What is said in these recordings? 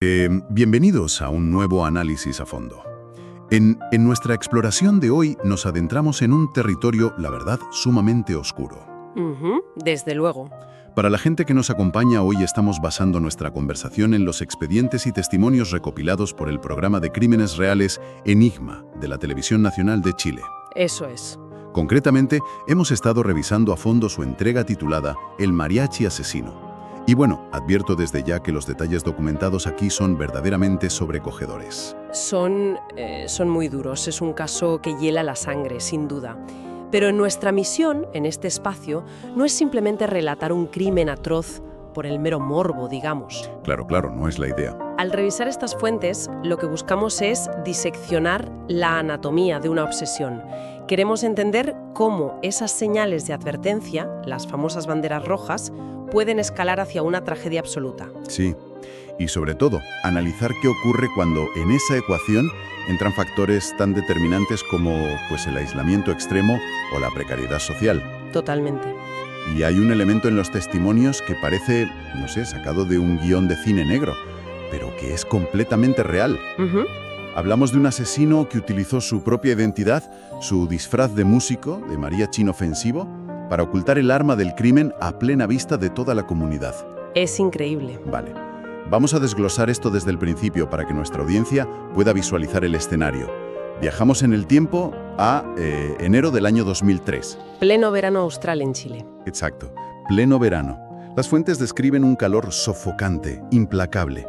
Bienvenidos a un nuevo análisis a fondo. En nuestra exploración de hoy nos adentramos en un territorio, la verdad, sumamente oscuro. Desde luego. Para la gente que nos acompaña, hoy estamos basando nuestra conversación en los expedientes y testimonios recopilados por el programa de crímenes reales Enigma, de la Televisión Nacional de Chile. Eso es. Concretamente, hemos estado revisando a fondo su entrega titulada El Mariachi Asesino. Y bueno, advierto desde ya que los detalles documentados aquí son verdaderamente sobrecogedores. Son muy duros. Es un caso que hiela la sangre, sin duda. Pero nuestra misión en este espacio no es simplemente relatar un crimen atroz por el mero morbo, digamos. Claro, no es la idea. Al revisar estas fuentes, lo que buscamos es diseccionar la anatomía de una obsesión. Queremos entender cómo esas señales de advertencia, las famosas banderas rojas, pueden escalar hacia una tragedia absoluta. Sí, y sobre todo, analizar qué ocurre cuando en esa ecuación entran factores tan determinantes como el aislamiento extremo o la precariedad social. Totalmente. Y hay un elemento en los testimonios que parece, sacado de un guión de cine negro, pero que es completamente real. Hablamos de un asesino que utilizó su propia identidad, su disfraz de músico, de mariachi inofensivo, para ocultar el arma del crimen a plena vista de toda la comunidad. Es increíble. Vale. Vamos a desglosar esto desde el principio para que nuestra audiencia pueda visualizar el escenario. Viajamos en el tiempo a enero del año 2003. Pleno verano austral en Chile. Exacto, pleno verano. Las fuentes describen un calor sofocante, implacable.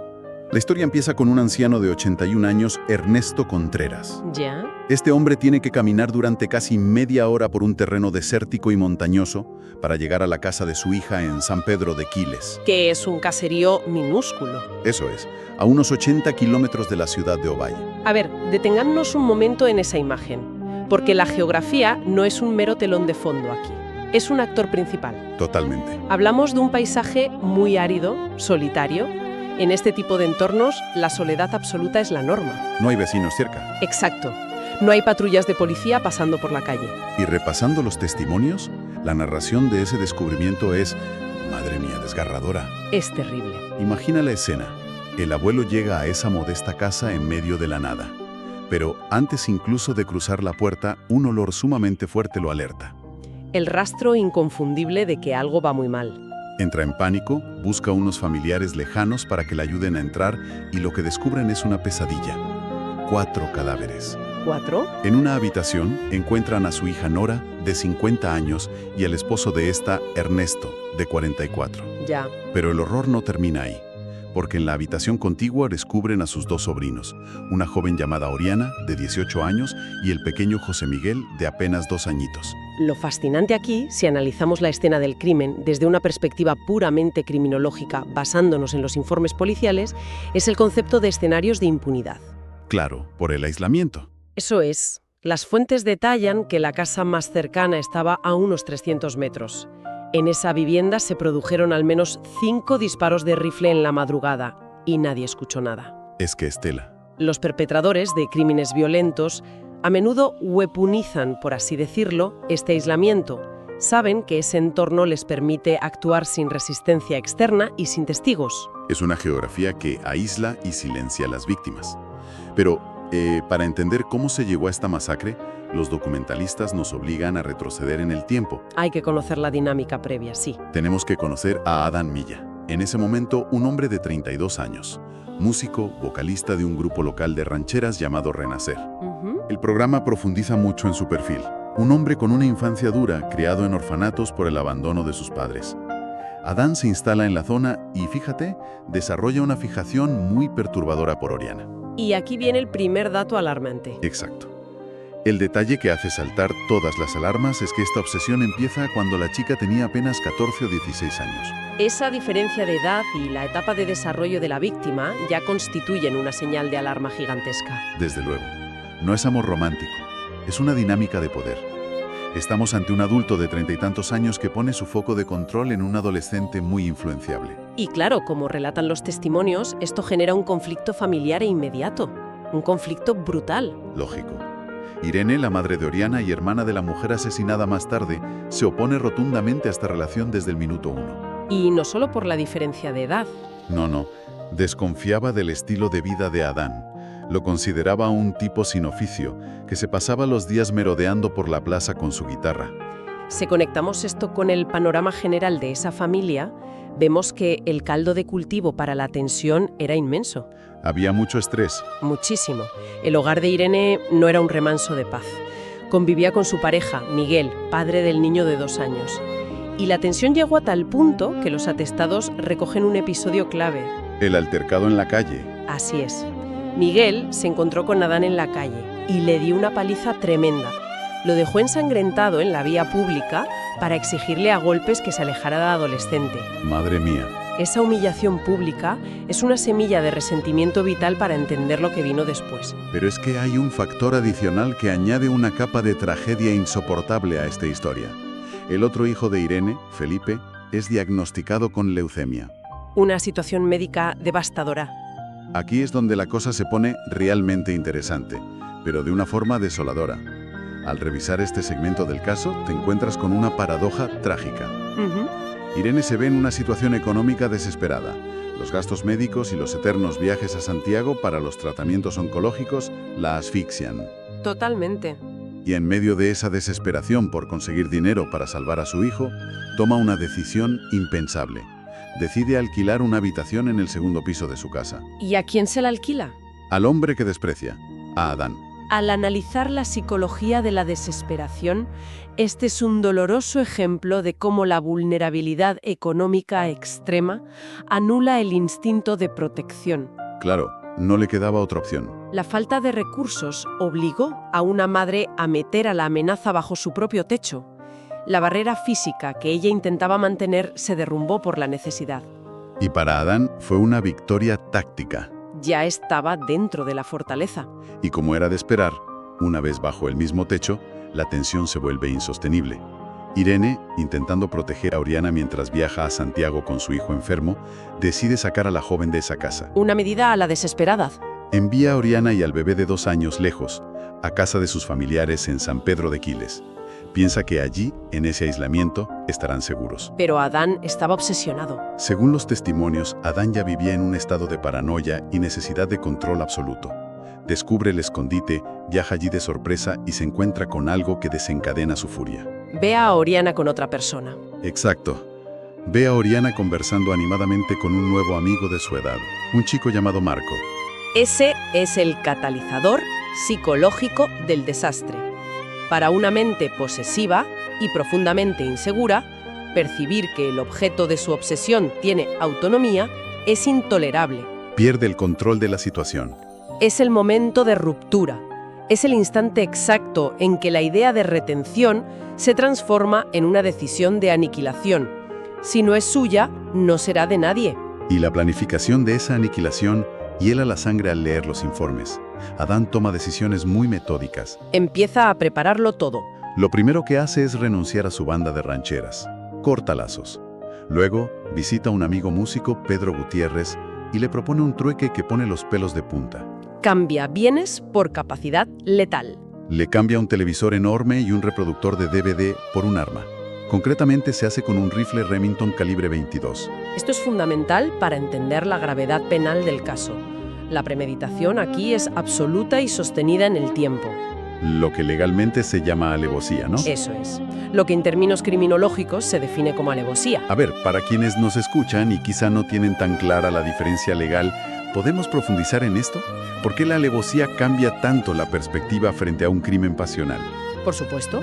La historia empieza con un anciano de 81 años, Ernesto Contreras. ¿Ya? Este hombre tiene que caminar durante casi media hora por un terreno desértico y montañoso para llegar a la casa de su hija en San Pedro de Quiles. Que es un caserío minúsculo. Eso es, a unos 80 kilómetros de la ciudad de Ovalle. A ver, detengámonos un momento en esa imagen, porque la geografía no es un mero telón de fondo aquí. Es un actor principal. Totalmente. Hablamos de un paisaje muy árido, solitario. En este tipo de entornos, la soledad absoluta es la norma. No hay vecinos cerca. Exacto. No hay patrullas de policía pasando por la calle. Y repasando los testimonios, la narración de ese descubrimiento es, madre mía, desgarradora. Es terrible. Imagina la escena. El abuelo llega a esa modesta casa en medio de la nada. Pero antes incluso de cruzar la puerta, un olor sumamente fuerte lo alerta. El rastro inconfundible de que algo va muy mal. Entra en pánico, busca a unos familiares lejanos para que le ayuden a entrar y lo que descubren es una pesadilla. 4 cadáveres. ¿4? En una habitación encuentran a su hija Nora, de 50 años, y al esposo de esta, Ernesto, de 44. Ya. Pero el horror no termina ahí, porque en la habitación contigua descubren a sus 2 sobrinos, una joven llamada Oriana, de 18 años, y el pequeño José Miguel, de apenas 2 añitos. Lo fascinante aquí, si analizamos la escena del crimen desde una perspectiva puramente criminológica, basándonos en los informes policiales, es el concepto de escenarios de impunidad. Claro, por el aislamiento. Eso es. Las fuentes detallan que la casa más cercana estaba a unos 300 metros. En esa vivienda se produjeron al menos 5 disparos de rifle en la madrugada y nadie escuchó nada. Es que Estela. Los perpetradores de crímenes violentos a menudo weaponizan, por así decirlo, este aislamiento. Saben que ese entorno les permite actuar sin resistencia externa y sin testigos. Es una geografía que aísla y silencia a las víctimas. Pero, para entender cómo se llegó a esta masacre, los documentalistas nos obligan a retroceder en el tiempo. Hay que conocer la dinámica previa, sí. Tenemos que conocer a Adán Milla. En ese momento, un hombre de 32 años, músico, vocalista de un grupo local de rancheras llamado Renacer. El programa profundiza mucho en su perfil. Un hombre con una infancia dura, criado en orfanatos por el abandono de sus padres. Adán se instala en la zona y, fíjate, desarrolla una fijación muy perturbadora por Oriana. Y aquí viene el primer dato alarmante. Exacto. El detalle que hace saltar todas las alarmas es que esta obsesión empieza cuando la chica tenía apenas 14 o 16 años. Esa diferencia de edad y la etapa de desarrollo de la víctima ya constituyen una señal de alarma gigantesca. Desde luego. No es amor romántico, es una dinámica de poder. Estamos ante un adulto de 30 y tantos años que pone su foco de control en un adolescente muy influenciable. Y claro, como relatan los testimonios, esto genera un conflicto familiar e inmediato. Un conflicto brutal. Lógico. Irene, la madre de Oriana y hermana de la mujer asesinada más tarde, se opone rotundamente a esta relación desde el minuto 1. Y no solo por la diferencia de edad. No. Desconfiaba del estilo de vida de Adán. Lo consideraba un tipo sin oficio, que se pasaba los días merodeando por la plaza con su guitarra. Si conectamos esto con el panorama general de esa familia, vemos que el caldo de cultivo para la tensión era inmenso. Había mucho estrés. Muchísimo. El hogar de Irene no era un remanso de paz. Convivía con su pareja, Miguel, padre del niño de 2 años. Y la tensión llegó a tal punto que los atestados recogen un episodio clave. El altercado en la calle. Así es. Miguel se encontró con Adán en la calle y le dio una paliza tremenda. Lo dejó ensangrentado en la vía pública para exigirle a golpes que se alejara del adolescente. Madre mía. Esa humillación pública es una semilla de resentimiento vital para entender lo que vino después. Pero es que hay un factor adicional que añade una capa de tragedia insoportable a esta historia. El otro hijo de Irene, Felipe, es diagnosticado con leucemia. Una situación médica devastadora. Aquí es donde la cosa se pone realmente interesante, pero de una forma desoladora. Al revisar este segmento del caso, te encuentras con una paradoja trágica. Irene se ve en una situación económica desesperada. Los gastos médicos y los eternos viajes a Santiago para los tratamientos oncológicos la asfixian. Totalmente. Y en medio de esa desesperación por conseguir dinero para salvar a su hijo, toma una decisión impensable. Decide alquilar una habitación en el segundo piso de su casa. ¿Y a quién se la alquila? Al hombre que desprecia, a Adán. Al analizar la psicología de la desesperación, este es un doloroso ejemplo de cómo la vulnerabilidad económica extrema anula el instinto de protección. Claro, no le quedaba otra opción. La falta de recursos obligó a una madre a meter a la amenaza bajo su propio techo. La barrera física que ella intentaba mantener se derrumbó por la necesidad. Y para Adán fue una victoria táctica. Ya estaba dentro de la fortaleza. Y como era de esperar, una vez bajo el mismo techo, la tensión se vuelve insostenible. Irene, intentando proteger a Oriana mientras viaja a Santiago con su hijo enfermo, decide sacar a la joven de esa casa. Una medida a la desesperada. Envía a Oriana y al bebé de 2 años lejos, a casa de sus familiares en San Pedro de Quiles. Piensa que allí, en ese aislamiento, estarán seguros. Pero Adán estaba obsesionado. Según los testimonios, Adán ya vivía en un estado de paranoia y necesidad de control absoluto. Descubre el escondite, viaja allí de sorpresa y se encuentra con algo que desencadena su furia. Ve a Oriana con otra persona. Exacto. Ve a Oriana conversando animadamente con un nuevo amigo de su edad, un chico llamado Marco. Ese es el catalizador psicológico del desastre. Para una mente posesiva y profundamente insegura, percibir que el objeto de su obsesión tiene autonomía es intolerable. Pierde el control de la situación. Es el momento de ruptura. Es el instante exacto en que la idea de retención se transforma en una decisión de aniquilación. Si no es suya, no será de nadie. Y la planificación de esa aniquilación hiela la sangre al leer los informes. Adán toma decisiones muy metódicas. Empieza a prepararlo todo. Lo primero que hace es renunciar a su banda de rancheras. Corta lazos. Luego, visita a un amigo músico, Pedro Gutiérrez, y le propone un trueque que pone los pelos de punta. Cambia bienes por capacidad letal. Le cambia un televisor enorme y un reproductor de DVD por un arma. Concretamente se hace con un rifle Remington calibre 22. Esto es fundamental para entender la gravedad penal del caso. La premeditación aquí es absoluta y sostenida en el tiempo. Lo que legalmente se llama alevosía, ¿no? Eso es. Lo que en términos criminológicos se define como alevosía. A ver, para quienes nos escuchan y quizá no tienen tan clara la diferencia legal, ¿podemos profundizar en esto? ¿Por qué la alevosía cambia tanto la perspectiva frente a un crimen pasional? Por supuesto.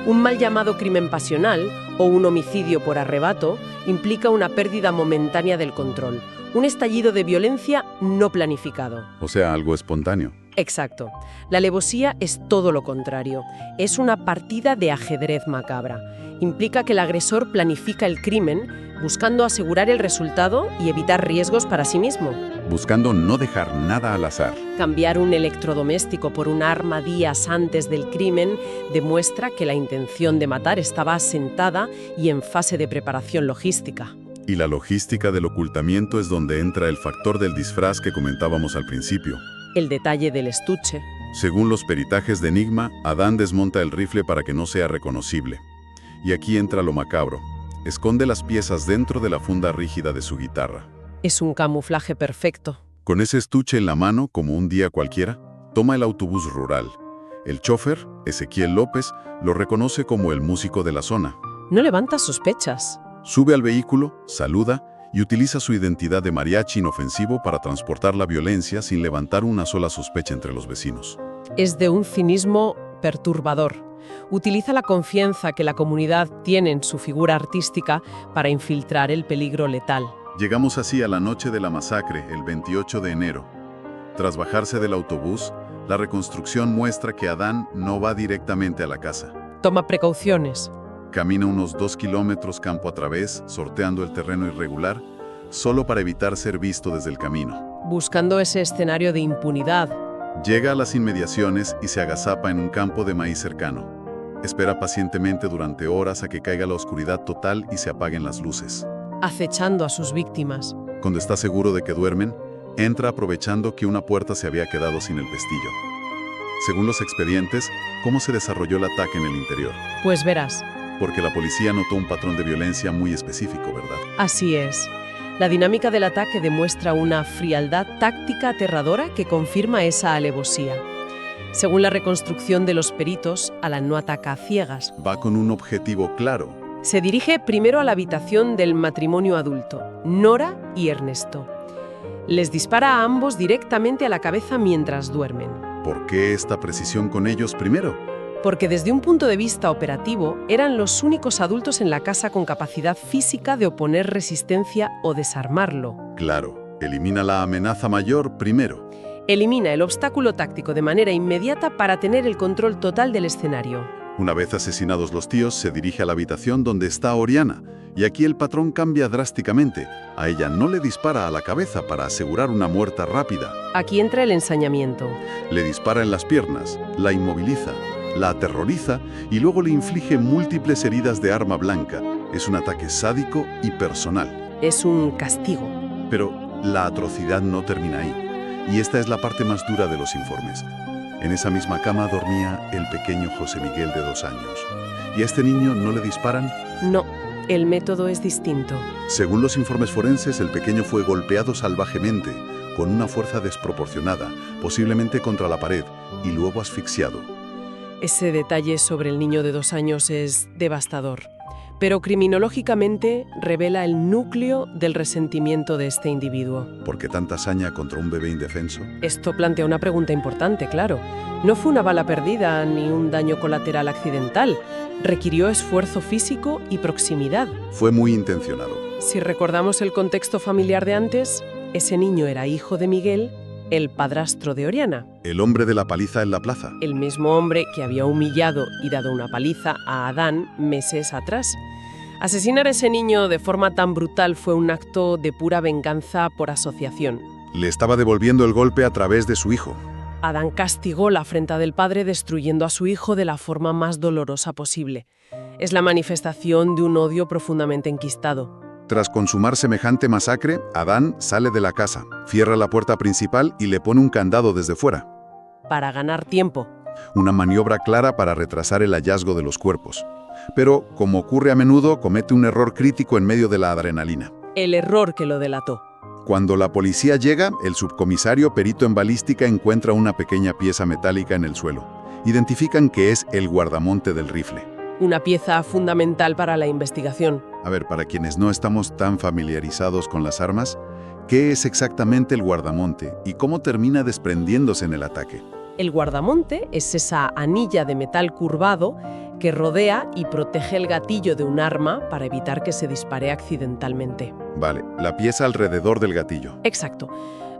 Un mal llamado crimen pasional o un homicidio por arrebato implica una pérdida momentánea del control, un estallido de violencia no planificado. O sea, algo espontáneo. Exacto. La alevosía es todo lo contrario. Es una partida de ajedrez macabra. Implica que el agresor planifica el crimen buscando asegurar el resultado y evitar riesgos para sí mismo. Buscando no dejar nada al azar. Cambiar un electrodoméstico por un arma días antes del crimen demuestra que la intención de matar estaba asentada y en fase de preparación logística. Y la logística del ocultamiento es donde entra el factor del disfraz que comentábamos al principio. El detalle del estuche. Según los peritajes de Enigma, Adán desmonta el rifle para que no sea reconocible. Y aquí entra lo macabro. Esconde las piezas dentro de la funda rígida de su guitarra. Es un camuflaje perfecto. Con ese estuche en la mano, como un día cualquiera, toma el autobús rural. El chofer, Ezequiel López, lo reconoce como el músico de la zona. No levanta sospechas. Sube al vehículo, saluda y utiliza su identidad de mariachi inofensivo para transportar la violencia sin levantar una sola sospecha entre los vecinos. Es de un cinismo perturbador. Utiliza la confianza que la comunidad tiene en su figura artística para infiltrar el peligro letal. Llegamos así a la noche de la masacre, el 28 de enero. Tras bajarse del autobús, la reconstrucción muestra que Adán no va directamente a la casa. Toma precauciones. Camina unos 2 kilómetros campo a través, sorteando el terreno irregular, solo para evitar ser visto desde el camino. Buscando ese escenario de impunidad. Llega a las inmediaciones y se agazapa en un campo de maíz cercano. Espera pacientemente durante horas a que caiga la oscuridad total y se apaguen las luces. Acechando a sus víctimas. Cuando está seguro de que duermen, entra aprovechando que una puerta se había quedado sin el pestillo. Según los expedientes, ¿cómo se desarrolló el ataque en el interior? Pues verás. Porque la policía notó un patrón de violencia muy específico, ¿verdad? Así es. La dinámica del ataque demuestra una frialdad táctica aterradora que confirma esa alevosía. Según la reconstrucción de los peritos, Alan no ataca a ciegas. Va con un objetivo claro. Se dirige primero a la habitación del matrimonio adulto, Nora y Ernesto. Les dispara a ambos directamente a la cabeza mientras duermen. ¿Por qué esta precisión con ellos primero? Porque desde un punto de vista operativo, eran los únicos adultos en la casa con capacidad física de oponer resistencia o desarmarlo. Claro, elimina la amenaza mayor primero. Elimina el obstáculo táctico de manera inmediata para tener el control total del escenario. Una vez asesinados los tíos, se dirige a la habitación donde está Oriana. Y aquí el patrón cambia drásticamente. A ella no le dispara a la cabeza para asegurar una muerte rápida. Aquí entra el ensañamiento. Le dispara en las piernas, la inmoviliza, la aterroriza y luego le inflige múltiples heridas de arma blanca. Es un ataque sádico y personal. Es un castigo. Pero la atrocidad no termina ahí. Y esta es la parte más dura de los informes. En esa misma cama dormía el pequeño José Miguel de 2 años. ¿Y a este niño no le disparan? No, el método es distinto. Según los informes forenses, el pequeño fue golpeado salvajemente, con una fuerza desproporcionada, posiblemente contra la pared, y luego asfixiado. Ese detalle sobre el niño de 2 años es devastador, pero criminológicamente revela el núcleo del resentimiento de este individuo. ¿Por qué tanta hazaña contra un bebé indefenso? Esto plantea una pregunta importante, claro. No fue una bala perdida ni un daño colateral accidental. Requirió esfuerzo físico y proximidad. Fue muy intencionado. Si recordamos el contexto familiar de antes, ese niño era hijo de Miguel, el padrastro de Oriana. El hombre de la paliza en la plaza. El mismo hombre que había humillado y dado una paliza a Adán meses atrás. Asesinar a ese niño de forma tan brutal fue un acto de pura venganza por asociación. Le estaba devolviendo el golpe a través de su hijo. Adán castigó la afrenta del padre destruyendo a su hijo de la forma más dolorosa posible. Es la manifestación de un odio profundamente enquistado. Tras consumar semejante masacre, Adán sale de la casa, cierra la puerta principal y le pone un candado desde fuera. Para ganar tiempo. Una maniobra clara para retrasar el hallazgo de los cuerpos. Pero, como ocurre a menudo, comete un error crítico en medio de la adrenalina. El error que lo delató. Cuando la policía llega, el subcomisario perito en balística encuentra una pequeña pieza metálica en el suelo. Identifican que es el guardamonte del rifle. Una pieza fundamental para la investigación. A ver, para quienes no estamos tan familiarizados con las armas, ¿qué es exactamente el guardamonte y cómo termina desprendiéndose en el ataque? El guardamonte es esa anilla de metal curvado que rodea y protege el gatillo de un arma para evitar que se dispare accidentalmente. Vale, la pieza alrededor del gatillo. Exacto.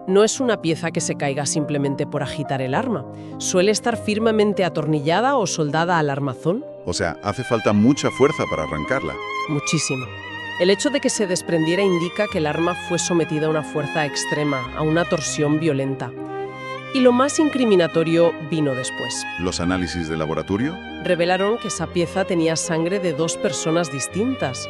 No es una pieza que se caiga simplemente por agitar el arma. Suele estar firmemente atornillada o soldada al armazón. O sea, hace falta mucha fuerza para arrancarla. Muchísimo. El hecho de que se desprendiera indica que el arma fue sometida a una fuerza extrema, a una torsión violenta. Y lo más incriminatorio vino después. ¿Los análisis de laboratorio? Revelaron que esa pieza tenía sangre de 2 personas distintas.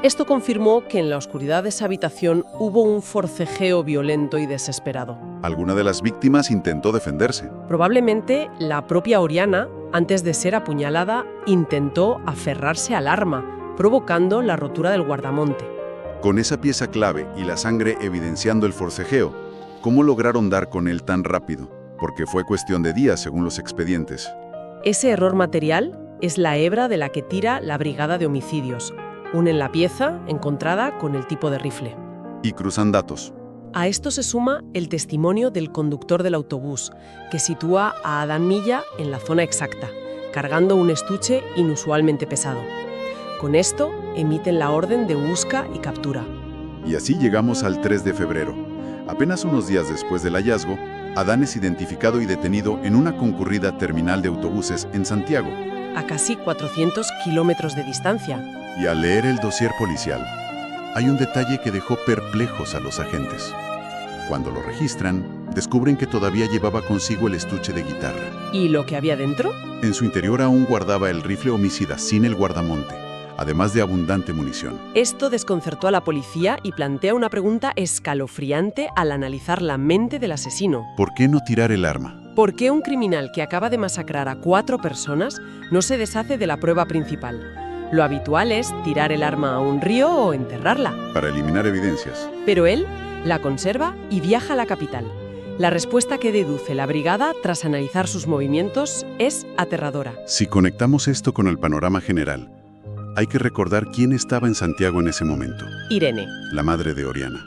Esto confirmó que en la oscuridad de esa habitación hubo un forcejeo violento y desesperado. Alguna de las víctimas intentó defenderse. Probablemente la propia Oriana, antes de ser apuñalada, intentó aferrarse al arma, provocando la rotura del guardamonte. Con esa pieza clave y la sangre evidenciando el forcejeo, ¿cómo lograron dar con él tan rápido? Porque fue cuestión de días, según los expedientes. Ese error material es la hebra de la que tira la brigada de homicidios. Unen la pieza encontrada con el tipo de rifle. Y cruzan datos. A esto se suma el testimonio del conductor del autobús, que sitúa a Adán Milla en la zona exacta, cargando un estuche inusualmente pesado. Con esto, emiten la orden de busca y captura. Y así llegamos al 3 de febrero. Apenas unos días después del hallazgo, Adán es identificado y detenido en una concurrida terminal de autobuses en Santiago. A casi 400 kilómetros de distancia. Y al leer el dossier policial, hay un detalle que dejó perplejos a los agentes. Cuando lo registran, descubren que todavía llevaba consigo el estuche de guitarra. ¿Y lo que había dentro? En su interior aún guardaba el rifle homicida sin el guardamonte, además de abundante munición. Esto desconcertó a la policía y plantea una pregunta escalofriante al analizar la mente del asesino. ¿Por qué no tirar el arma? ¿Por qué un criminal que acaba de masacrar a 4 personas no se deshace de la prueba principal? Lo habitual es tirar el arma a un río o enterrarla. Para eliminar evidencias. Pero él la conserva y viaja a la capital. La respuesta que deduce la brigada tras analizar sus movimientos es aterradora. Si conectamos esto con el panorama general, hay que recordar quién estaba en Santiago en ese momento. Irene. La madre de Oriana,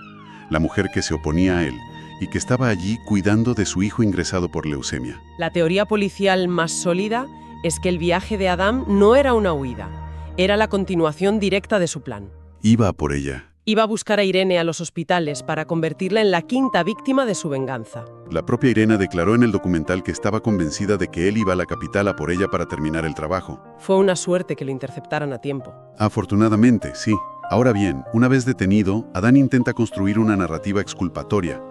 la mujer que se oponía a él y que estaba allí cuidando de su hijo ingresado por leucemia. La teoría policial más sólida es que el viaje de Adán no era una huida, era la continuación directa de su plan. Iba a por ella. Iba a buscar a Irene a los hospitales para convertirla en la 5ª víctima de su venganza. La propia Irene declaró en el documental que estaba convencida de que él iba a la capital a por ella para terminar el trabajo. Fue una suerte que lo interceptaran a tiempo. Afortunadamente, sí. Ahora bien, una vez detenido, Adán intenta construir una narrativa exculpatoria.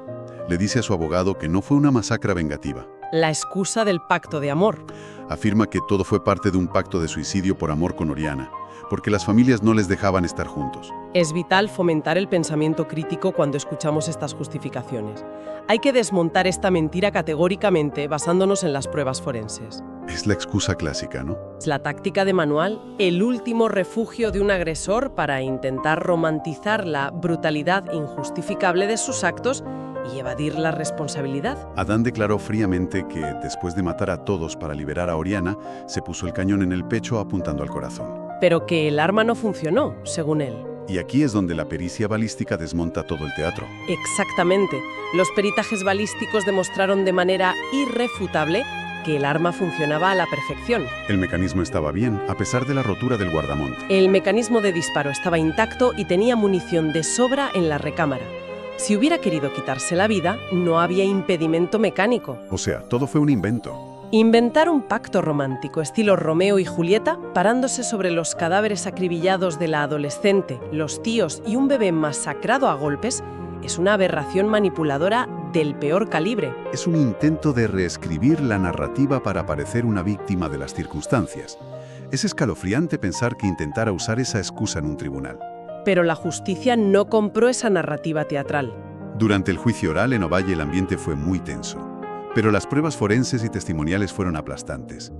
Le dice a su abogado que no fue una masacre vengativa. La excusa del pacto de amor. Afirma que todo fue parte de un pacto de suicidio por amor con Oriana, porque las familias no les dejaban estar juntos. Es vital fomentar el pensamiento crítico cuando escuchamos estas justificaciones. Hay que desmontar esta mentira categóricamente basándonos en las pruebas forenses. Es la excusa clásica, ¿no? Es la táctica de manual, el último refugio de un agresor para intentar romantizar la brutalidad injustificable de sus actos y evadir la responsabilidad. Adán declaró fríamente que, después de matar a todos para liberar a Oriana, se puso el cañón en el pecho apuntando al corazón. Pero que el arma no funcionó, según él. Y aquí es donde la pericia balística desmonta todo el teatro. Exactamente. Los peritajes balísticos demostraron de manera irrefutable que el arma funcionaba a la perfección. El mecanismo estaba bien, a pesar de la rotura del guardamonte. El mecanismo de disparo estaba intacto y tenía munición de sobra en la recámara. Si hubiera querido quitarse la vida, no había impedimento mecánico. O sea, todo fue un invento. Inventar un pacto romántico estilo Romeo y Julieta, parándose sobre los cadáveres acribillados de la adolescente, los tíos y un bebé masacrado a golpes, es una aberración manipuladora del peor calibre. Es un intento de reescribir la narrativa para parecer una víctima de las circunstancias. Es escalofriante pensar que intentara usar esa excusa en un tribunal. Pero la justicia no compró esa narrativa teatral. Durante el juicio oral en Ovalle el ambiente fue muy tenso. Pero las pruebas forenses y testimoniales fueron aplastantes.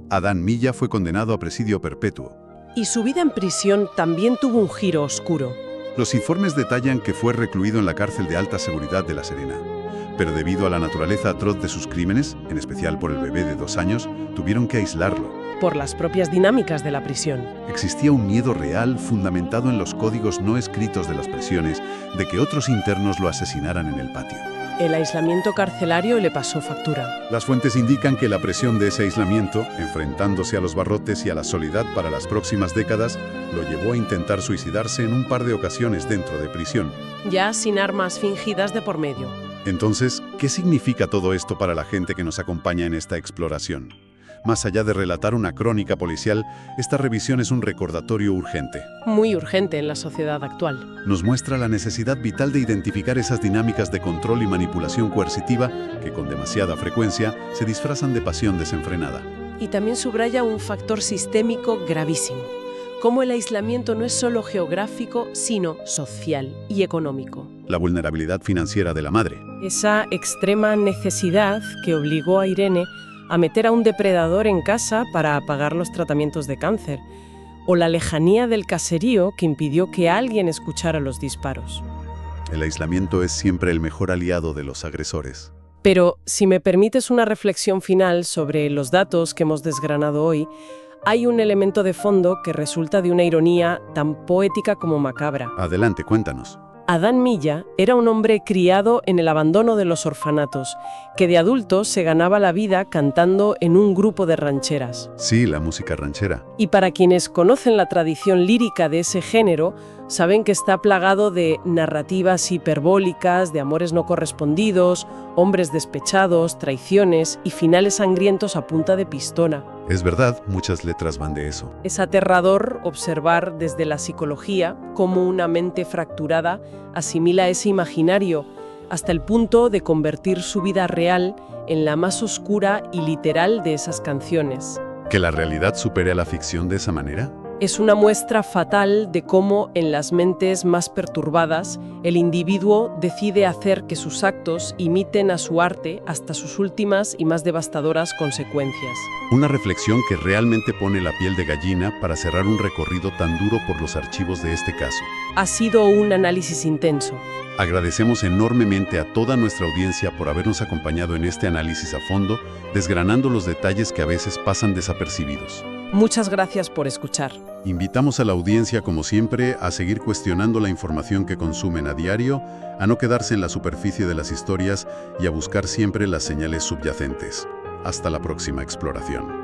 Adán Milla fue condenado a presidio perpetuo. Y su vida en prisión también tuvo un giro oscuro. Los informes detallan que fue recluido en la cárcel de alta seguridad de La Serena. Pero debido a la naturaleza atroz de sus crímenes, en especial por el bebé de 2 años, tuvieron que aislarlo. Por las propias dinámicas de la prisión. Existía un miedo real fundamentado en los códigos no escritos de las prisiones de que otros internos lo asesinaran en el patio. El aislamiento carcelario le pasó factura. Las fuentes indican que la presión de ese aislamiento, enfrentándose a los barrotes y a la soledad para las próximas décadas, lo llevó a intentar suicidarse en un par de ocasiones dentro de prisión. Ya sin armas fingidas de por medio. Entonces, ¿qué significa todo esto para la gente que nos acompaña en esta exploración? Más allá de relatar una crónica policial, esta revisión es un recordatorio urgente. Muy urgente en la sociedad actual. Nos muestra la necesidad vital de identificar esas dinámicas de control y manipulación coercitiva que con demasiada frecuencia se disfrazan de pasión desenfrenada. Y también subraya un factor sistémico gravísimo. Cómo el aislamiento no es solo geográfico, sino social y económico. La vulnerabilidad financiera de la madre. Esa extrema necesidad que obligó a Irene a meter a un depredador en casa para pagar los tratamientos de cáncer. o la lejanía del caserío que impidió que alguien escuchara los disparos. El aislamiento es siempre el mejor aliado de los agresores. Pero, si me permites una reflexión final sobre los datos que hemos desgranado hoy, hay un elemento de fondo que resulta de una ironía tan poética como macabra. Adelante, cuéntanos. Adán Milla era un hombre criado en el abandono de los orfanatos, que de adulto se ganaba la vida cantando en un grupo de rancheras. Sí, la música ranchera. Y para quienes conocen la tradición lírica de ese género, saben que está plagado de narrativas hiperbólicas, de amores no correspondidos, hombres despechados, traiciones y finales sangrientos a punta de pistola. Es verdad, muchas letras van de eso. Es aterrador observar desde la psicología cómo una mente fracturada asimila ese imaginario hasta el punto de convertir su vida real en la más oscura y literal de esas canciones. ¿Que la realidad supere a la ficción de esa manera? Es una muestra fatal de cómo, en las mentes más perturbadas, el individuo decide hacer que sus actos imiten a su arte hasta sus últimas y más devastadoras consecuencias. Una reflexión que realmente pone la piel de gallina para cerrar un recorrido tan duro por los archivos de este caso. Ha sido un análisis intenso. Agradecemos enormemente a toda nuestra audiencia por habernos acompañado en este análisis a fondo, desgranando los detalles que a veces pasan desapercibidos. Muchas gracias por escuchar. Invitamos a la audiencia, como siempre, a seguir cuestionando la información que consumen a diario, a no quedarse en la superficie de las historias y a buscar siempre las señales subyacentes. Hasta la próxima exploración.